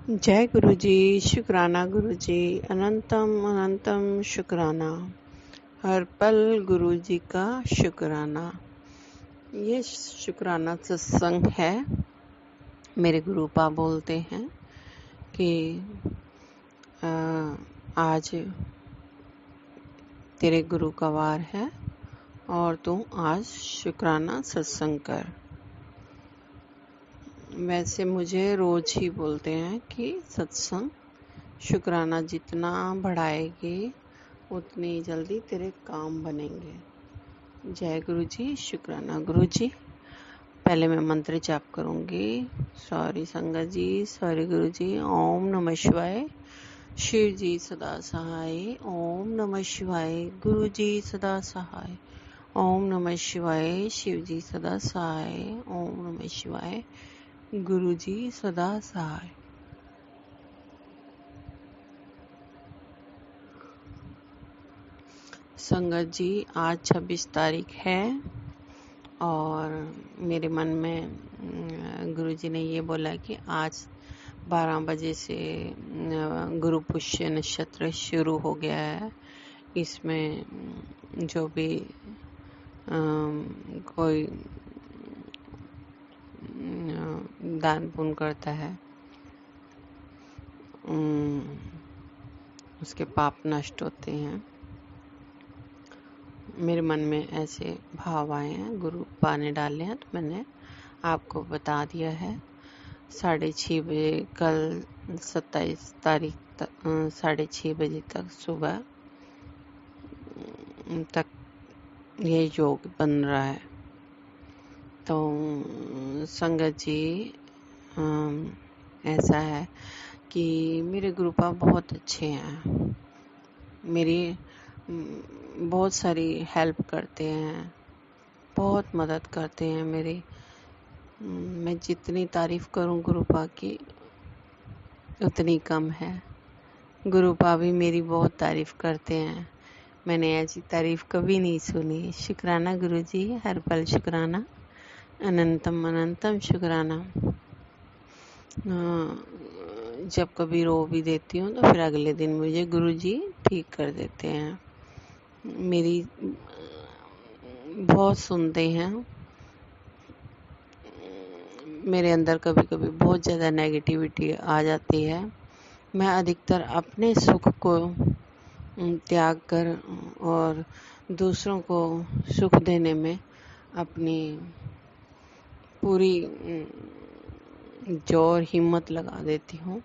जय गुरु जी। शुक्राना गुरु जी, अनंतम अनंतम शुक्राना। हर पल गुरु जी का शुक्राना। ये शुक्राना सत्संग है। मेरे गुरुपा बोलते हैं कि आज तेरे गुरु का वार है और तू आज शुक्राना सत्संग कर। वैसे मुझे रोज ही बोलते हैं कि सत्संग शुक्राना जितना बढ़ाएगी उतनी जल्दी तेरे काम बनेंगे। जय गुरु जी। शुक्राना गुरु जी। पहले मैं मंत्र जाप करूंगी। सॉरी संगत जी, सॉरी गुरु जी। ओम नमः शिवाय। शिव जी सदा सहाय। ओम नमः शिवाय। गुरु जी सदा सहाय। ओम नमः शिवाय। शिव जी सदा सहाय। ओम नमः शिवाय। गुरु जी सदा सहाय। संगत जी, आज 26 तारीख है और मेरे मन में गुरुजी ने ये बोला कि आज 12 बजे से गुरु पुष्य नक्षत्र शुरू हो गया है। इसमें जो भी कोई दान पुण्य करता है उसके पाप नष्ट होते हैं। मेरे मन में ऐसे भाव आए हैं, गुरु पा ने डाले हैं, तो मैंने आपको बता दिया है। 6:30 बजे कल 27 तारीख तक 6:30 बजे तक सुबह तक ये योग बन रहा है। तो संगत जी, ऐसा है कि मेरे गुरुपा बहुत अच्छे हैं। मेरी बहुत सारी हेल्प करते हैं, बहुत मदद करते हैं मेरी। मैं जितनी तारीफ करूं गुरुपा की उतनी कम है। गुरुपा भी मेरी बहुत तारीफ करते हैं। मैंने ऐसी तारीफ कभी नहीं सुनी। शुक्राना गुरु जी, हर पल शुक्राना, अनंतम अनंतम शुक्राना। जब कभी रो भी देती हूँ तो फिर अगले दिन मुझे गुरु जी ठीक कर देते हैं। मेरी बहुत सुनते हैं। मेरे अंदर कभी कभी बहुत ज़्यादा नेगेटिविटी आ जाती है। मैं अधिकतर अपने सुख को त्याग कर और दूसरों को सुख देने में अपनी पूरी जोर हिम्मत लगा देती हूँ।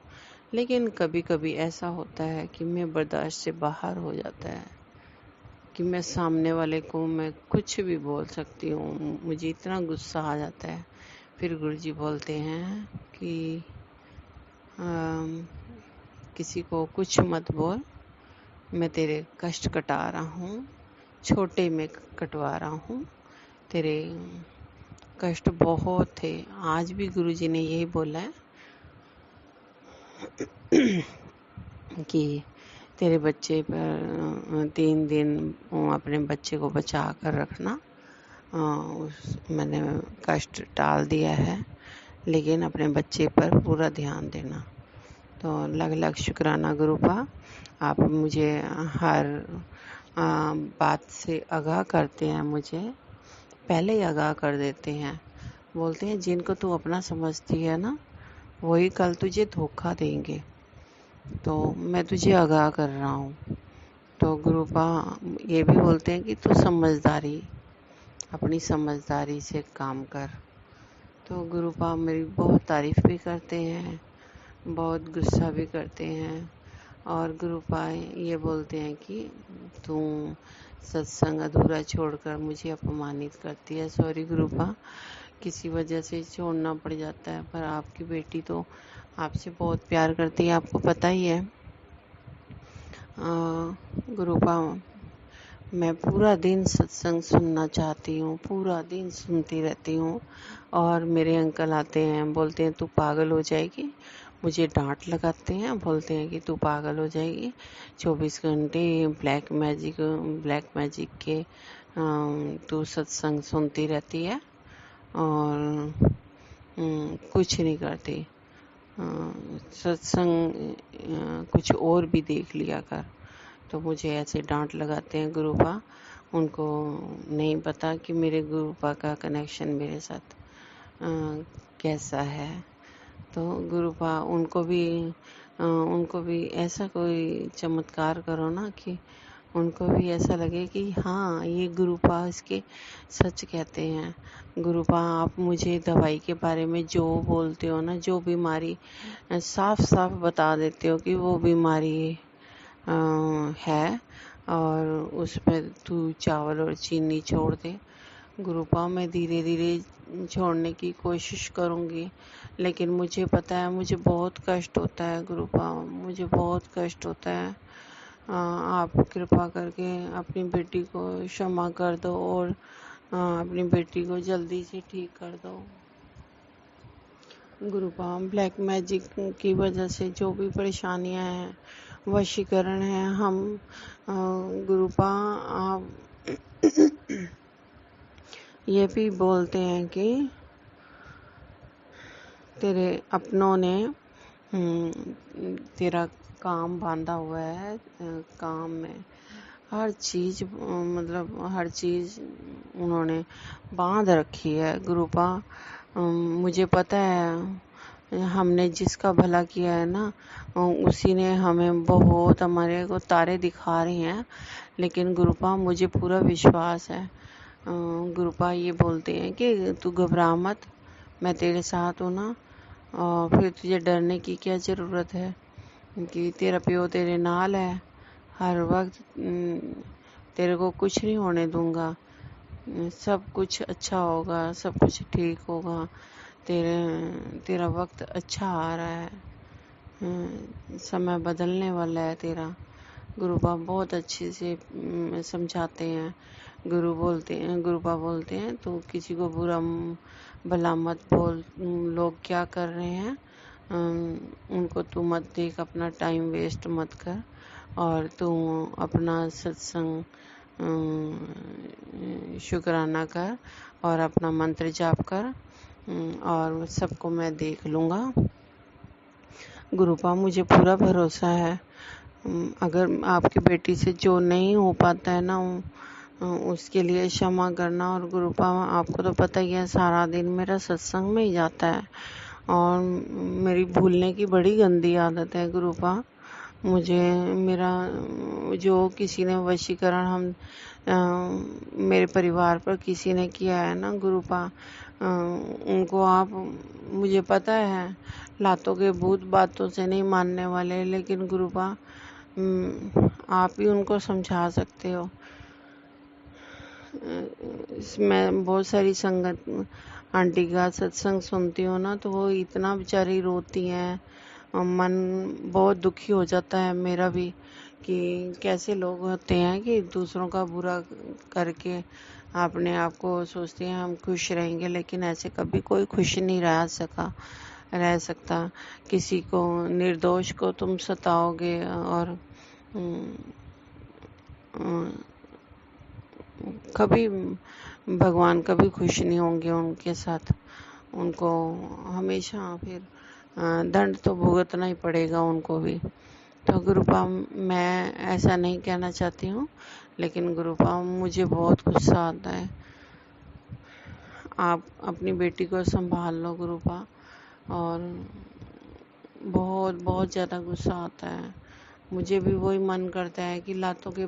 लेकिन कभी कभी ऐसा होता है कि मैं बर्दाश्त से बाहर हो जाता है कि मैं सामने वाले को मैं कुछ भी बोल सकती हूँ। मुझे इतना गुस्सा आ जाता है। फिर गुरुजी बोलते हैं कि किसी को कुछ मत बोल, मैं तेरे कष्ट कटा रहा हूँ, छोटे में कटवा रहा हूँ। तेरे कष्ट बहुत थे। आज भी गुरुजी ने यही बोला है कि तेरे बच्चे पर 3 दिन अपने बच्चे को बचा कर रखना। मैंने कष्ट टाल दिया है, लेकिन अपने बच्चे पर पूरा ध्यान देना। तो लग लग शुक्राना गुरुपा। आप मुझे हर बात से आगाह करते हैं। मुझे पहले ही आगाह कर देते हैं। बोलते हैं जिनको तू अपना समझती है ना, वही कल तुझे धोखा देंगे। तो मैं तुझे आगाह कर रहा हूँ। तो गुरुपा ये भी बोलते हैं कि तू अपनी समझदारी से काम कर। तो गुरुपा मेरी बहुत तारीफ भी करते हैं, बहुत गुस्सा भी करते हैं। और गुरुपा ये बोलते हैं कि तू सत्संग अधूरा छोड़कर मुझे अपमानित करती है। सॉरी गुरुपा, किसी वजह से छोड़ना पड़ जाता है, पर आपकी बेटी तो आपसे बहुत प्यार करती है, आपको पता ही है। गुरुपा, मैं पूरा दिन सत्संग सुनना चाहती हूँ, पूरा दिन सुनती रहती हूँ। और मेरे अंकल आते हैं, बोलते हैं तू पागल हो जाएगी। मुझे डांट लगाते हैं, बोलते हैं कि तू पागल हो जाएगी। 24 घंटे ब्लैक मैजिक के तू सत्संग सुनती रहती है और कुछ नहीं करती। सत्संग कुछ और भी देख लिया कर। तो मुझे ऐसे डांट लगाते हैं गुरुपा। उनको नहीं पता कि मेरे गुरुपा का कनेक्शन मेरे साथ कैसा है। तो गुरुपा उनको भी ऐसा कोई चमत्कार करो ना कि उनको भी ऐसा लगे कि हाँ, ये गुरुपा इसके सच कहते हैं। गुरुपा, आप मुझे दवाई के बारे में जो बोलते हो ना, जो बीमारी साफ साफ बता देते हो कि वो बीमारी है और उसमें तू चावल और चीनी छोड़ दे। गुरुपा, मैं धीरे धीरे छोड़ने की कोशिश करूँगी, लेकिन मुझे पता है मुझे बहुत कष्ट होता है गुरुपा, मुझे बहुत कष्ट होता है। आप कृपा करके अपनी बेटी को क्षमा कर दो और अपनी बेटी को जल्दी से ठीक कर दो। गुरुपा, ब्लैक मैजिक की वजह से जो भी परेशानियां हैं, वशीकरण है, हम गुरुपा आप ये भी बोलते हैं कि तेरे अपनों ने तेरा काम बांधा हुआ है। काम में हर चीज मतलब हर चीज उन्होंने बांध रखी है गुरुपा। मुझे पता है हमने जिसका भला किया है ना, उसी ने हमें बहुत हमारे को तारे दिखा रही हैं, लेकिन गुरुपा मुझे पूरा विश्वास है। गुरुपा ये बोलते हैं कि तू घबरा मत, मैं तेरे साथ हूँ ना, और फिर तुझे डरने की क्या ज़रूरत है कि तेरा प्यो तेरे नाल है हर वक्त। तेरे को कुछ नहीं होने दूंगा, सब कुछ अच्छा होगा, सब कुछ ठीक होगा। तेरा वक्त अच्छा आ रहा है, समय बदलने वाला है तेरा। गुरुपा बहुत अच्छे से समझाते हैं। गुरुपा बोलते हैं तो किसी को बुरा भला मत बोल, लोग क्या कर रहे हैं उनको तू मत देख, अपना टाइम वेस्ट मत कर और तू अपना सत्संग शुक्राना कर और अपना मंत्र जाप कर और सबको मैं देख लूँगा। गुरुपा, मुझे पूरा भरोसा है। अगर आपकी बेटी से जो नहीं हो पाता है ना, उसके लिए क्षमा करना। और गुरुपा, आपको तो पता ही है सारा दिन मेरा सत्संग में ही जाता है और मेरी भूलने की बड़ी गंदी आदत है गुरुपा। मुझे मेरा जो किसी ने वशीकरण मेरे परिवार पर किसी ने किया है ना गुरुपा, उनको आप, मुझे पता है लातों के भूत बातों से नहीं मानने वाले, लेकिन गुरुपा आप ही उनको समझा सकते हो। मैं बहुत सारी संगत आंटी का सत्संग सुनती हूँ ना, तो वो इतना बेचारी रोती हैं, मन बहुत दुखी हो जाता है मेरा भी कि कैसे लोग होते हैं कि दूसरों का बुरा करके अपने आप को सोचते हैं हम खुश रहेंगे, लेकिन ऐसे कभी कोई खुश नहीं रह सकता। किसी को निर्दोष को तुम सताओगे और कभी भगवान कभी खुश नहीं होंगे उनके साथ। उनको हमेशा फिर दंड तो भुगतना ही पड़ेगा उनको भी। तो गुरुपा, मैं ऐसा नहीं कहना चाहती हूँ, लेकिन गुरुपा मुझे बहुत गुस्सा आता है। आप अपनी बेटी को संभाल लो गुरुपा, और बहुत बहुत ज़्यादा गुस्सा आता है। मुझे भी वही मन करता है कि लातों के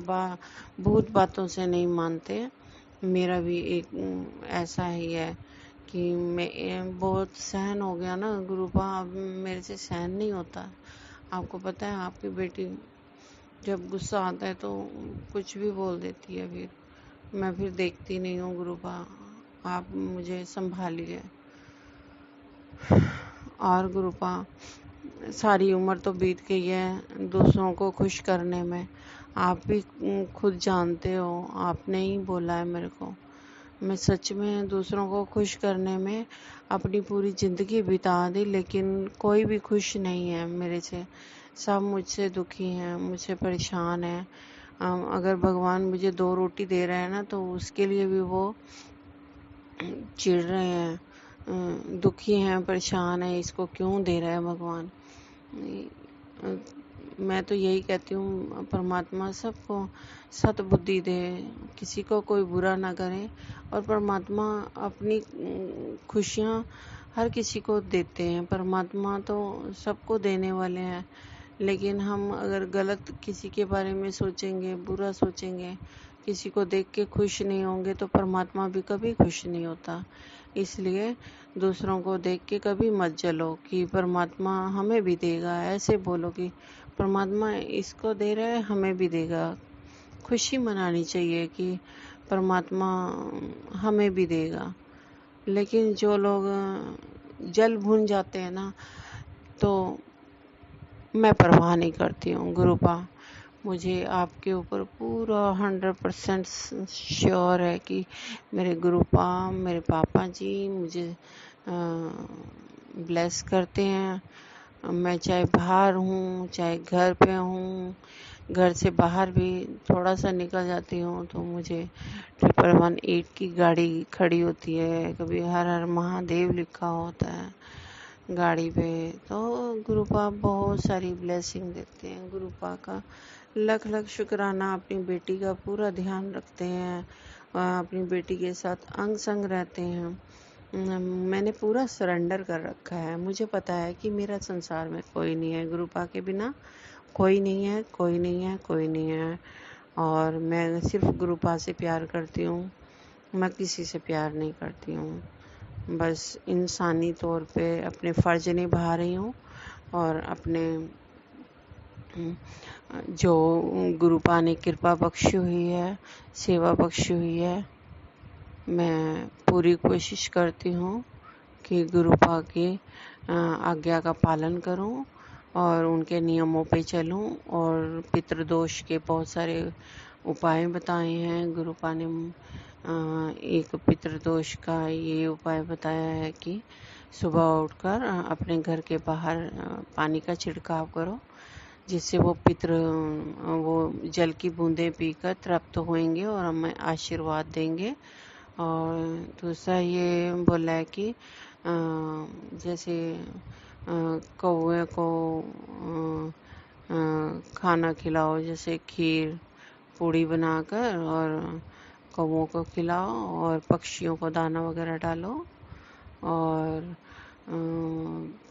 भूत बातों से नहीं मानते। मेरा भी एक ऐसा ही है कि मैं बहुत सहन हो गया ना गुरुपा, अब मेरे से सहन नहीं होता। आपको पता है आपकी बेटी जब गुस्सा आता है तो कुछ भी बोल देती है, मैं फिर देखती नहीं हूँ गुरुपा, आप मुझे संभालिए। और गुरुपा, सारी उम्र तो बीत गई है दूसरों को खुश करने में, आप भी खुद जानते हो, आपने ही बोला है मेरे को। मैं सच में दूसरों को खुश करने में अपनी पूरी ज़िंदगी बिता दी, लेकिन कोई भी खुश नहीं है मेरे से। सब मुझसे दुखी हैं, मुझसे परेशान हैं। अगर भगवान मुझे 2 रोटी दे रहे हैं ना, तो उसके लिए भी वो चिढ़ रहे हैं। दुखी हैं, परेशान है, इसको क्यों दे रहा है भगवान। मैं तो यही कहती हूँ परमात्मा सबको सद्बुद्धि दे, किसी को कोई बुरा ना करे, और परमात्मा अपनी खुशियाँ हर किसी को देते हैं। परमात्मा तो सबको देने वाले हैं, लेकिन हम अगर गलत किसी के बारे में सोचेंगे, बुरा सोचेंगे, किसी को देख के खुश नहीं होंगे, तो परमात्मा भी कभी खुश नहीं होता। इसलिए दूसरों को देख के कभी मत जलो कि परमात्मा हमें भी देगा। ऐसे बोलो कि परमात्मा इसको दे रहा है, हमें भी देगा। खुशी मनानी चाहिए कि परमात्मा हमें भी देगा। लेकिन जो लोग जल भून जाते हैं ना, तो मैं परवाह नहीं करती हूँ। गुरुपा, मुझे आपके ऊपर पूरा 100% श्योर है कि मेरे गुरुपा, मेरे पापा जी मुझे ब्लेस करते हैं। मैं चाहे बाहर हूँ, चाहे घर पे हूँ, घर से बाहर भी थोड़ा सा निकल जाती हूँ तो मुझे 1118 की गाड़ी खड़ी होती है, कभी हर हर महादेव लिखा होता है गाड़ी पे। तो गुरुपा बहुत सारी ब्लेसिंग देते हैं। गुरुपा का लख लख शुक्राना। अपनी बेटी का पूरा ध्यान रखते हैं, अपनी बेटी के साथ अंग संग रहते हैं। मैंने पूरा सरेंडर कर रखा है। मुझे पता है कि मेरा संसार में कोई नहीं है, गुरुपा के बिना कोई नहीं है, कोई नहीं है, कोई नहीं है। और मैं सिर्फ गुरुपा से प्यार करती हूँ, मैं किसी से प्यार नहीं करती हूँ। बस इंसानी तौर पे अपने फर्ज निभा रही हूँ, और अपने जो गुरुपा ने कृपा बख्शी हुई है, सेवा बख्शी हुई है, मैं पूरी कोशिश करती हूँ कि गुरुपा की आज्ञा का पालन करूं और उनके नियमों पे चलूं। और पितृदोष के बहुत सारे उपाय बताए हैं गुरुपा ने। एक पितृदोष का ये उपाय बताया है कि सुबह उठकर अपने घर के बाहर पानी का छिड़काव करो, जिससे वो वो जल की बूंदें पीकर तृप्त होंगे और हमें आशीर्वाद देंगे। और दूसरा ये बोला है कि जैसे कौवे को खाना खिलाओ, जैसे खीर पूड़ी बनाकर और कौवों को खिलाओ, और पक्षियों को दाना वगैरह डालो। और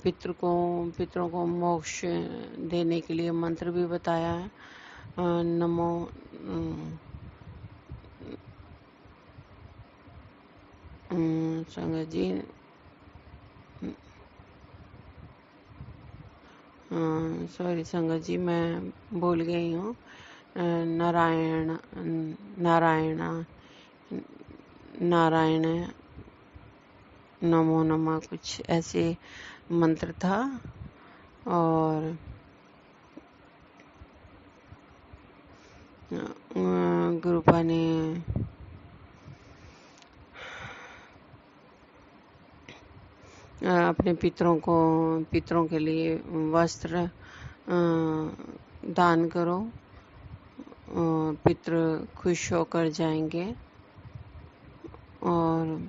पितरों को मोक्ष देने के लिए मंत्र भी बताया है। नमो संगत जी, सॉरी संगत जी, मैं भूल गई हूँ। नारायण नारायण नारायण नमो नमः, कुछ ऐसे मंत्र था। और गुरुपा ने अपने पितरों के लिए वस्त्र दान करो, पितृ खुश होकर जाएंगे। और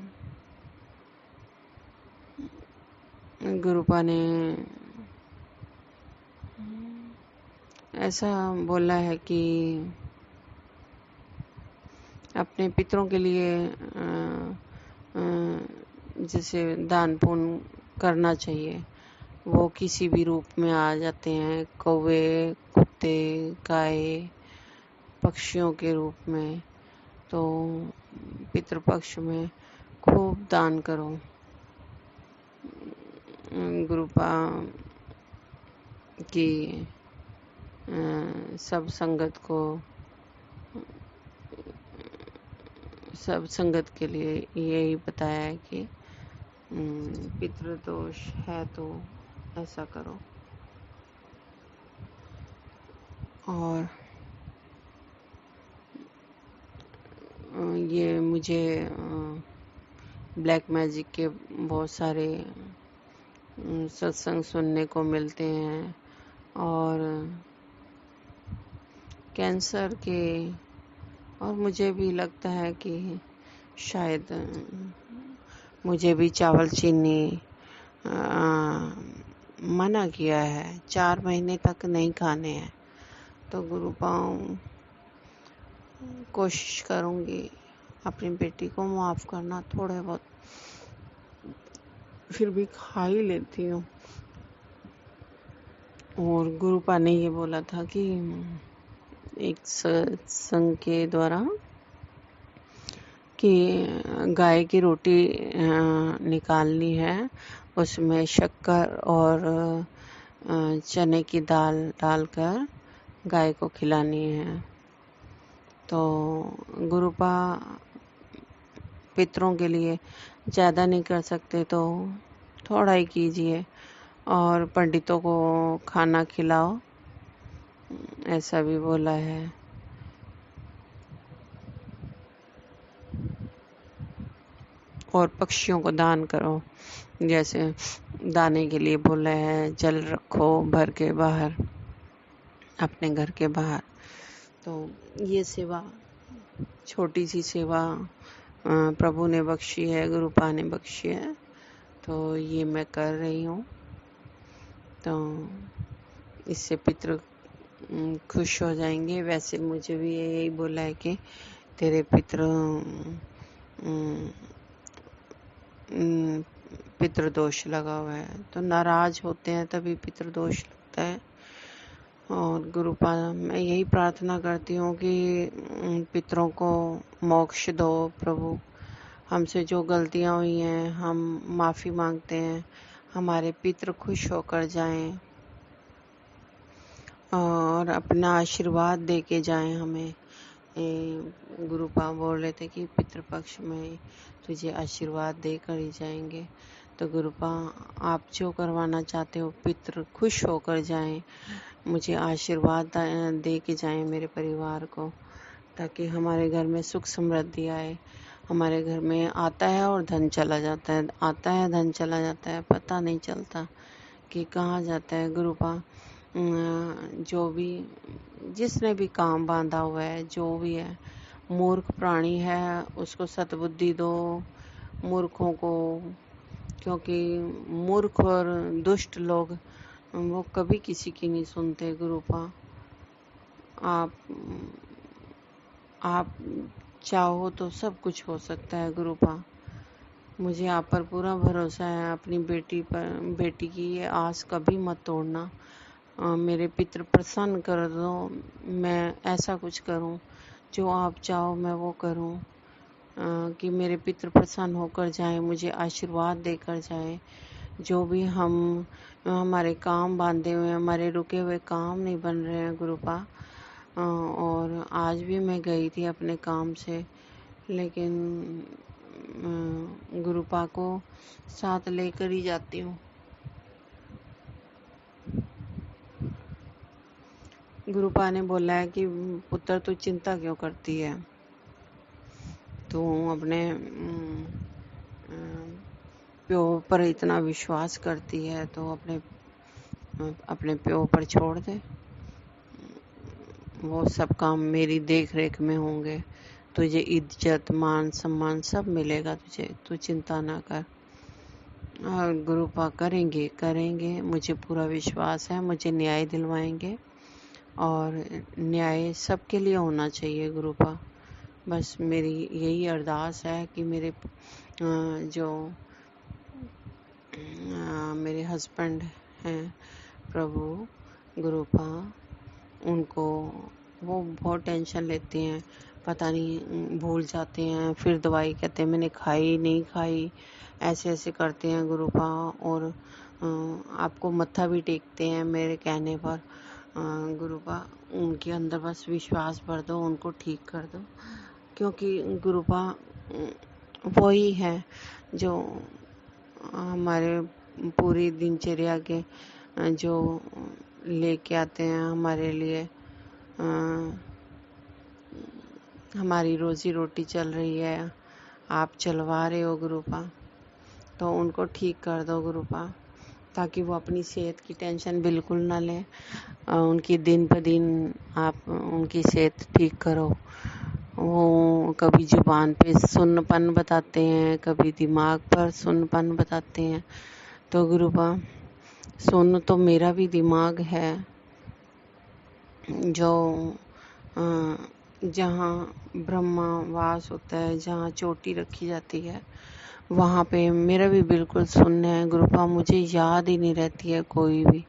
गुरुपा ने ऐसा बोला है कि अपने पितरों के लिए जैसे दान पुण्य करना चाहिए। वो किसी भी रूप में आ जाते हैं, कौवे, कुत्ते, गाय, पक्षियों के रूप में। तो पितृपक्ष में खूब दान करो। गुरुपा की सब संगत के लिए यही बताया है कि पितृदोष है तो ऐसा करो। और ये मुझे ब्लैक मैजिक के बहुत सारे सत्संग सुनने को मिलते हैं, और कैंसर के, और मुझे भी लगता है कि शायद मुझे भी चावल चीनी मना किया है, 4 महीने तक नहीं खाने हैं। तो गुरु पाँव कोशिश करूँगी अपनी बेटी को माफ़ करना, थोड़े बहुत फिर भी खा ही लेती हूँ। और गुरुपा ने ये बोला था कि एक सत्संग के द्वारा कि गाय की रोटी निकालनी है, उसमें शक्कर और चने की दाल डालकर गाय को खिलानी है। तो गुरुपा पितरों के लिए ज़्यादा नहीं कर सकते तो थोड़ा ही कीजिए और पंडितों को खाना खिलाओ, ऐसा भी बोला है। और पक्षियों को दान करो, जैसे दाने के लिए बोला है, जल रखो भर के बाहर, अपने घर के बाहर। तो ये सेवा, छोटी सी सेवा प्रभु ने बख्शी है, गुरुपा ने बख्शी है, तो ये मैं कर रही हूँ। तो इससे पितृ खुश हो जाएंगे। वैसे मुझे भी यही बोला है कि तेरे पितृदोष लगा हुआ है, तो नाराज होते हैं तभी पितृदोष लगता है। और गुरुपा मैं यही प्रार्थना करती हूँ कि पितरों को मोक्ष दो प्रभु। हमसे जो गलतियाँ हुई हैं हम माफ़ी मांगते हैं, हमारे पितृ खुश होकर जाएं और अपना आशीर्वाद दे के जाएं हमें। गुरुपा बोल रहे थे कि पितृपक्ष में तुझे आशीर्वाद देकर ही जाएंगे। तो गुरुपा आप जो करवाना चाहते हो, पितृ खुश होकर जाएं, मुझे आशीर्वाद दे के जाएं मेरे परिवार को, ताकि हमारे घर में सुख समृद्धि आए। हमारे घर में आता है और धन चला जाता है, आता है धन चला जाता है, पता नहीं चलता कि कहाँ जाता है। गुरुपा जो भी जिसने भी काम बांधा हुआ है, जो भी है, मूर्ख प्राणी है उसको सद्बुद्धि दो मूर्खों को, क्योंकि मूर्ख और दुष्ट लोग वो कभी किसी की नहीं सुनते। गुरुपा आप चाहो तो सब कुछ हो सकता है। गुरुपा मुझे आप पर पूरा भरोसा है, अपनी बेटी की ये आस कभी मत तोड़ना। मेरे पितृ प्रसन्न कर दो, मैं ऐसा कुछ करूं जो आप चाहो मैं वो करूं, कि मेरे पितृ प्रसन्न होकर जाएं, मुझे आशीर्वाद देकर जाएं। जो भी हमारे काम बांधे हुए, हमारे रुके हुए काम नहीं बन रहे हैं गुरुपा। और आज भी मैं गई थी अपने काम से, लेकिन गुरुपा को साथ लेकर ही जाती हूँ। गुरुपा ने बोला है कि पुत्र तू चिंता क्यों करती है, तू अपने प्यो पर इतना विश्वास करती है तो अपने प्यो पर छोड़ दे, वो सब काम मेरी देख रेख में होंगे, तुझे इज्जत मान सम्मान सब मिलेगा तुझे, तू चिंता ना कर। और गुरुपा करेंगे, मुझे पूरा विश्वास है, मुझे न्याय दिलवाएंगे और न्याय सबके लिए होना चाहिए। गुरुपा बस मेरी यही अरदास है कि मेरे जो मेरे हस्बैंड हैं प्रभु गुरुपा, उनको वो बहुत टेंशन लेते हैं, पता नहीं भूल जाते हैं, फिर दवाई कहते हैं मैंने खाई नहीं खाई, ऐसे करते हैं गुरुपा। और आपको मत्था भी टेकते हैं मेरे कहने पर। गुरुपा उनके अंदर बस विश्वास भर दो, उनको ठीक कर दो, क्योंकि गुरुपा वही है जो हमारे पूरी दिनचर्या के जो लेके आते हैं हमारे लिए, हमारी रोजी रोटी चल रही है, आप चलवा रहे हो गुरुपा, तो उनको ठीक कर दो गुरुपा, ताकि वो अपनी सेहत की टेंशन बिल्कुल ना लें। उनकी दिन ब दिन आप उनकी सेहत ठीक करो वो कभी जुबान पे सुन्नपन बताते हैं, कभी दिमाग पर सुन्नपन बताते हैं। तो गुरुपा सुन्न तो मेरा भी दिमाग है, जो जहाँ ब्रह्मा वास होता है, जहाँ चोटी रखी जाती है, वहाँ पे मेरा भी बिल्कुल शून्य है गुरुपा। मुझे याद ही नहीं रहती है कोई भी।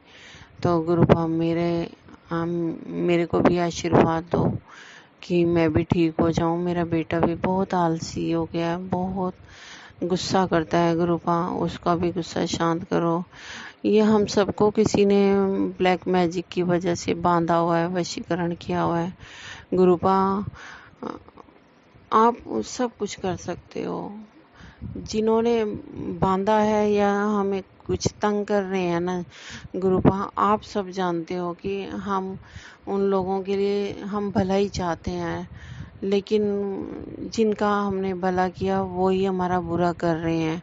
तो गुरुपा मेरे को भी आशीर्वाद दो कि मैं भी ठीक हो जाऊं। मेरा बेटा भी बहुत आलसी हो गया है, बहुत गुस्सा करता है गुरुपा। उसका भी गुस्सा शांत करो। ये हम सबको किसी ने ब्लैक मैजिक की वजह से बांधा हुआ है, वशीकरण किया हुआ है गुरुपा। आप सब कुछ कर सकते हो। जिन्होंने बांधा है या हमें कुछ तंग कर रहे हैं ना गुरुपा, आप सब जानते हो कि हम उन लोगों के लिए हम भला ही चाहते हैं, लेकिन जिनका हमने भला किया वो ही हमारा बुरा कर रहे हैं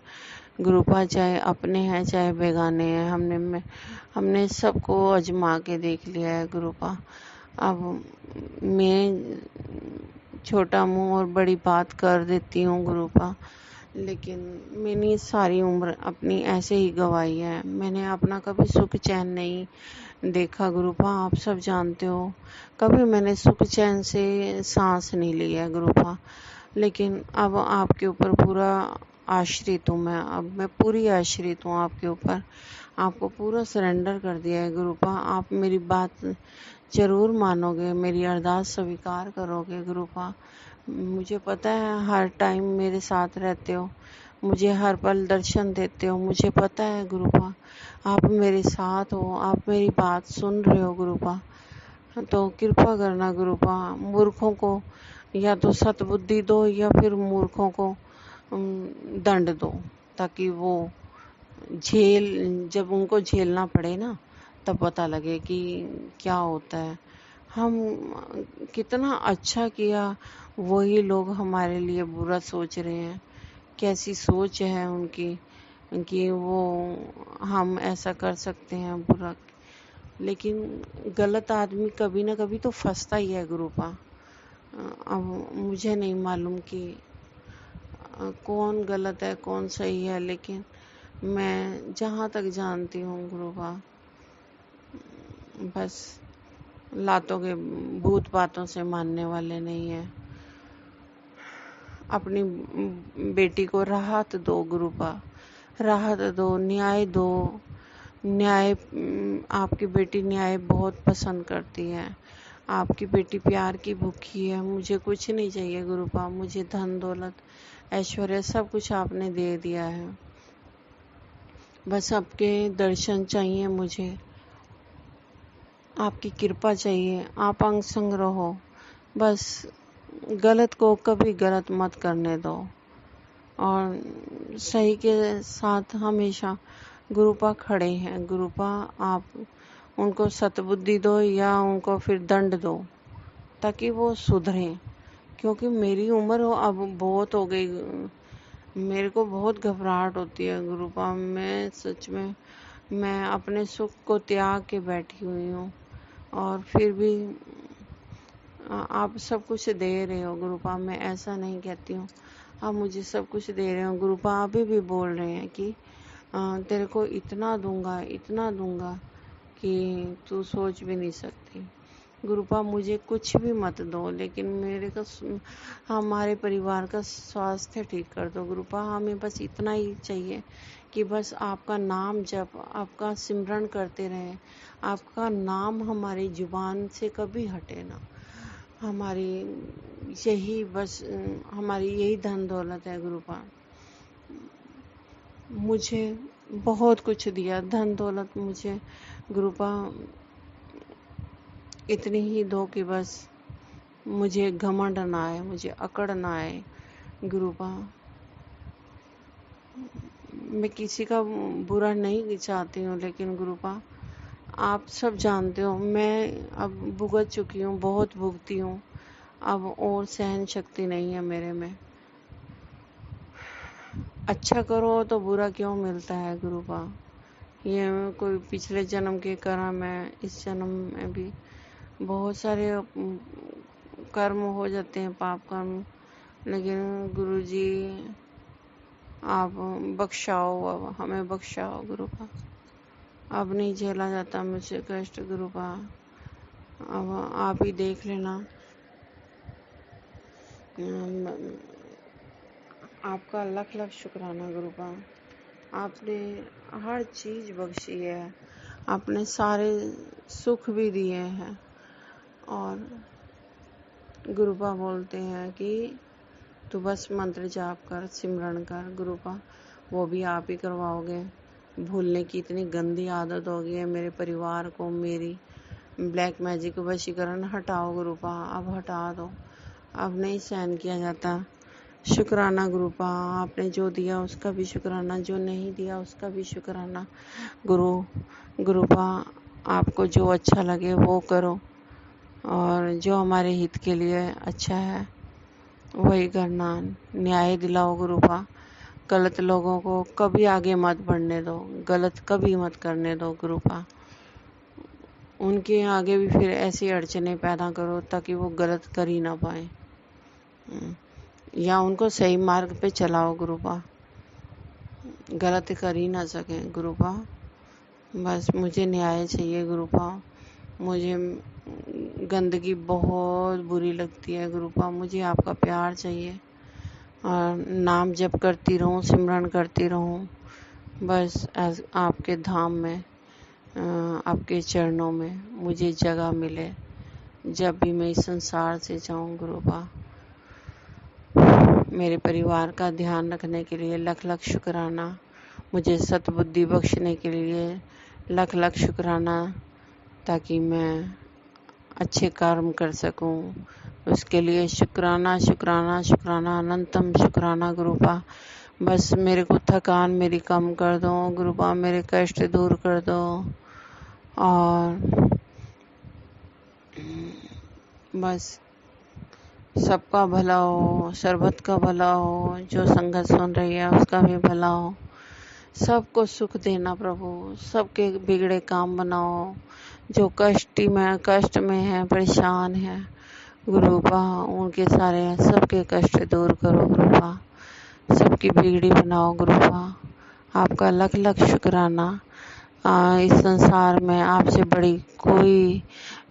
गुरुपा। चाहे अपने हैं चाहे बेगाने हैं, हमने सबको आजमा के देख लिया है गुरुपा। अब मैं छोटा मुंह और बड़ी बात कर देती हूँ गुरुपा, लेकिन मैंने सारी उम्र अपनी ऐसे ही गवाई है। मैंने अपना कभी सुख चैन नहीं देखा गुरुपा, आप सब जानते हो। कभी मैंने सुख चैन से सांस नहीं लिया है गुरुपा, लेकिन अब आपके ऊपर पूरा आश्रित हूँ मैं। अब मैं पूरी आश्रित हूँ आपके ऊपर, आपको पूरा सरेंडर कर दिया है गुरुपा। आप मेरी बात जरूर मानोगे, मेरी अरदास स्वीकार करोगे गुरुपा। मुझे पता है हर टाइम मेरे साथ रहते हो, मुझे हर पल दर्शन देते हो, मुझे पता है गुरुपा। आप मेरे साथ हो, आप मेरी बात सुन रहे हो गुरुपा। तो कृपा करना गुरुपा, मूर्खों को या तो सतबुद्धि दो या फिर मूर्खों को दंड दो, ताकि वो जब उनको झेलना पड़े ना, तब पता लगे कि क्या होता है। हम कितना अच्छा किया, वही लोग हमारे लिए बुरा सोच रहे हैं। कैसी सोच है उनकी कि वो हम ऐसा कर सकते हैं बुरा। लेकिन गलत आदमी कभी ना कभी तो फंसता ही है गुरुपा। अब मुझे नहीं मालूम कि कौन गलत है कौन सही है, लेकिन मैं जहाँ तक जानती हूँ गुरुपा, बस लातों के भूत बातों से मानने वाले नहीं है। अपनी बेटी को राहत दो गुरुपा, राहत दो, न्याय दो। न्याय, आपकी बेटी न्याय बहुत पसंद करती है। आपकी बेटी प्यार की भूखी है। मुझे कुछ नहीं चाहिए गुरुपा, मुझे धन दौलत ऐश्वर्य सब कुछ आपने दे दिया है। बस आपके दर्शन चाहिए मुझे, आपकी कृपा चाहिए। आप अंग संग रहो, बस गलत को कभी गलत मत करने दो, और सही के साथ हमेशा गुरुपा खड़े हैं गुरुपा। आप उनको सतबुद्धि दो या उनको फिर दंड दो, ताकि वो सुधरें। क्योंकि मेरी उम्र अब बहुत हो गई, मेरे को बहुत घबराहट होती है गुरुपा। मैं सच में मैं अपने सुख को त्याग के बैठी हुई हूँ, और फिर भी आप सब कुछ दे रहे हो गुरुपा। मैं ऐसा नहीं कहती हूँ, आप मुझे सब कुछ दे रहे हो गुरुपा। अभी भी बोल रहे हैं कि तेरे को इतना दूंगा कि तू सोच भी नहीं सकती गुरुपा। मुझे कुछ भी मत दो, लेकिन हमारे परिवार का स्वास्थ्य ठीक कर दो गुरुपा। हमें बस इतना ही चाहिए कि बस आपका नाम जप, आपका सिमरन करते रहें। आपका नाम हमारी जुबान से कभी हटे ना। हमारी यही धन दौलत है गुरुपा। मुझे बहुत कुछ दिया धन दौलत, मुझे गुरुपा इतनी ही दो कि बस मुझे घमंड ना आए, मुझे अकड़ ना आए गुरुपा। मैं किसी का बुरा नहीं चाहती हूँ, लेकिन गुरुपा आप सब जानते हो मैं अब भुगत चुकी हूँ, बहुत भुगती हूँ। अब और सहन शक्ति नहीं है मेरे में। अच्छा करो तो बुरा क्यों मिलता है गुरुपा। ये कोई पिछले जन्म के कर्म है, इस जन्म में भी बहुत सारे कर्म हो जाते हैं, पाप कर्म, लेकिन गुरु जी आप बख्शाओ, अब हमें बख्शाओ गुरुपा। अब नहीं झेला जाता मुझसे कष्ट गुरुपा, अब आप ही देख लेना। आपका लख लख शुक्राना गुरुपा, आपने हर चीज बख्शी है, आपने सारे सुख भी दिए हैं। और गुरुपा बोलते हैं कि तू बस मंत्र जाप कर, सिमरन कर गुरुपा, वो भी आप ही करवाओगे। भूलने की इतनी गंदी आदत हो गई है मेरे परिवार को, मेरी ब्लैक मैजिक वशीकरण हटाओ गुरुपा, अब हटा दो, अब नहीं सहन किया जाता। शुक्राना गुरुपा, आपने जो दिया उसका भी शुक्राना, जो नहीं दिया उसका भी शुक्राना। गुरुपा, आपको जो अच्छा लगे वो करो, और जो हमारे हित के लिए अच्छा है वही करना। न्याय दिलाओ गुरुपा, गलत लोगों को कभी आगे मत बढ़ने दो, गलत कभी मत करने दो गुरुपा। उनके आगे भी फिर ऐसी अड़चने पैदा करो ताकि वो गलत कर ही ना पाए, या उनको सही मार्ग पे चलाओ गुरुपा, गलत कर ही ना सके गुरुपा। बस मुझे न्याय चाहिए गुरुपा, मुझे गंदगी बहुत बुरी लगती है गुरुपा, मुझे आपका प्यार चाहिए, और नाम जप करती रहूं, सिमरन करती रहूं, बस आपके धाम में, आपके चरणों में मुझे जगह मिले जब भी मैं इस संसार से जाऊं गुरुपा। मेरे परिवार का ध्यान रखने के लिए लख लख शुक्राना, मुझे सतबुद्धि बख्शने के लिए लख लख शुक्राना, ताकि मैं अच्छे कर्म कर सकूं, उसके लिए शुक्राना शुक्राना शुक्राना, अनंतम शुक्राना गुरुपा। बस मेरे को थकान मेरी कम कर दो गुरुपा, मेरे कष्ट दूर कर दो, और बस सबका भला हो, सर्वत का भला हो, जो संगत सुन रही है उसका भी भला हो, सबको सुख देना प्रभु, सबके बिगड़े काम बनाओ, जो कष्ट में है, परेशान है गुरुपा, उनके सारे सबके कष्ट दूर करो गुरुपा, सबकी बिगड़ी बनाओ गुरुपा। आपका लख लख शुक्राना। इस संसार में आपसे बड़ी कोई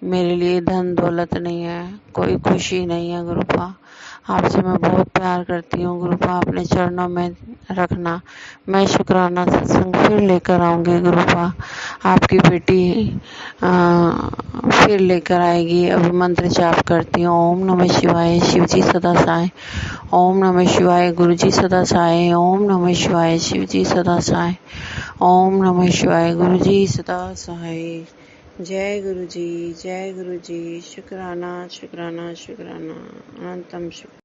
मेरे लिए धन दौलत नहीं है, कोई खुशी नहीं है गुरुपा। आपसे मैं बहुत प्यार करती हूँ गुरुपा, अपने चरणों में रखना। मैं शुक्राना सत्संग फिर लेकर आऊंगी गुरुपा, आपकी बेटी फिर लेकर आएगी। अभी मंत्र जाप करती हूँ, ओम नमः शिवाय, शिवजी सदा सहाय, ओम नमः शिवाय, गुरुजी सदा सहाय, ओम नमः शिवाय, शिवजी सदा सहाय, ओम नमः शिवाय, गुरुजी सदा सहाय। जय गुरुजी, जय गुरुजी, शुक्राना शुक्राना शुक्राना, अनंतम शुक्र।